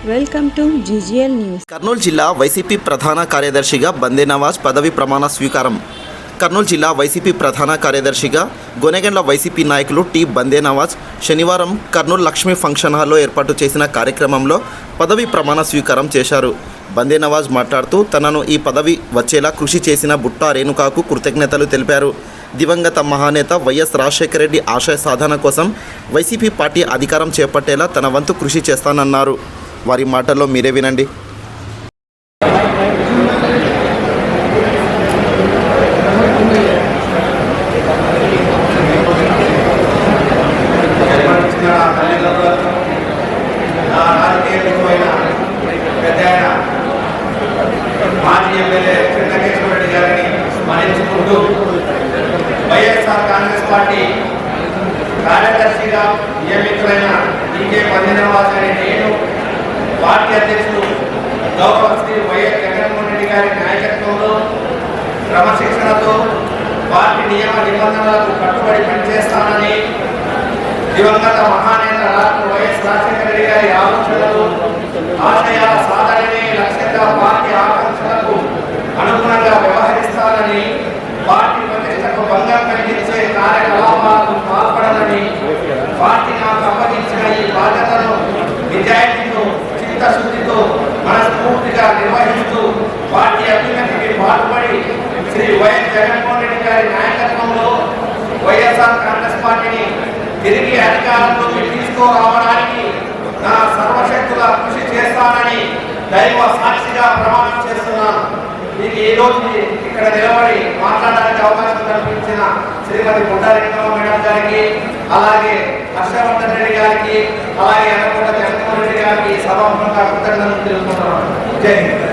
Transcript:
Welcome to GGL news. Kurnool జిల్లా YCP ప్రధాన కార్యదర్శిగా బందే నవాజ్ పదవి ప్రమాణ స్వీకారం. కర్నూలు జిల్లా వైసీపీ ప్రధాన కార్యదర్శిగా గొనెగండ్ల వైసీపీ నాయకులు టి బందే నవాజ్ శనివారం కర్నూలు లక్ష్మీ ఫంక్షన్ హాల్లో ఏర్పాటు చేసిన కార్యక్రమంలో పదవి ప్రమాణ స్వీకారం చేశారు. బందే నవాజ్ మాట్లాడుతూ తనను ఈ పదవి వచ్చేలా కృషి చేసిన బుట్టా రేణుకాకు కృతజ్ఞతలు తెలిపారు. దివంగత మహానేత వైఎస్ రాజశేఖర రెడ్డి ఆశయ సాధన కోసం వైసీపీ పార్టీ అధికారం చేపట్టేలా తన వంతు కృషి చేస్తానన్నారు. వారి మాటల్లో మీరే వినండి. మాజీ ఎమ్మెల్యే చెన్నకేశ్వర రెడ్డి గారిని స్మరించుకుంటూ వైఎస్ఆర్ కాంగ్రెస్ పార్టీ కార్యదర్శిగా నియమితులైన టీకే బందే నవాజ్ అనే నేను పార్టీ అధ్యక్షుడు గౌరవ శ్రీ వైఎస్ జగన్మోహన్ రెడ్డి గారి నాయకత్వంలో క్రమశిక్షణతో పార్టీ నియమ నిబంధనలకు కట్టుబడి పనిచేస్తానని దివంగత మహానేత డాక్టర్ వైఎస్ రాజశేఖర రెడ్డి గారి ఆలోచనలు ఆశయాల సాధననే లక్ష్యంగా పార్టీ ఆకాంక్షలకు అనుగుణంగా వ్యవహరిస్తానని పార్టీ ప్రతిష్టకు భంగం కలిగించే కార్యకలాపాలకు పాల్పడాలని పార్టీ నాకు అప్పగించిన ఈ బాధ్యతను నిజాయితీతో చిత్తశుద్ధితో మనస్ఫూర్తిగా నిర్వహిస్తూ పార్టీ అభ్యున్నతికి పాటుపడి శ్రీ వైఎస్ జగన్మోహన్ రెడ్డి గారి నాయకత్వంలో వైఎస్ఆర్ కాంగ్రెస్ పార్టీని తిరిగి అధికారంలోకి తీసుకురావడానికి నా సర్వశక్తుల కృషి చేస్తానని దైవ సాక్షిగా ప్రమాణం చేస్తున్నాను. మీకు ఈ రోజు ఇక్కడ నిలబడి మాట్లాడడానికి అవకాశం కల్పించిన శ్రీమతి బుట్టా రేణుకా మేడం గారికి, అలాగే హర్షవర్ధన్ రెడ్డి గారికి, అలాగే అనకొండ జగన్మోహన్ రెడ్డి గారికి సభాముఖంగా కృతజ్ఞతలు తెలుపుకుంటున్నాను. జై హింద్.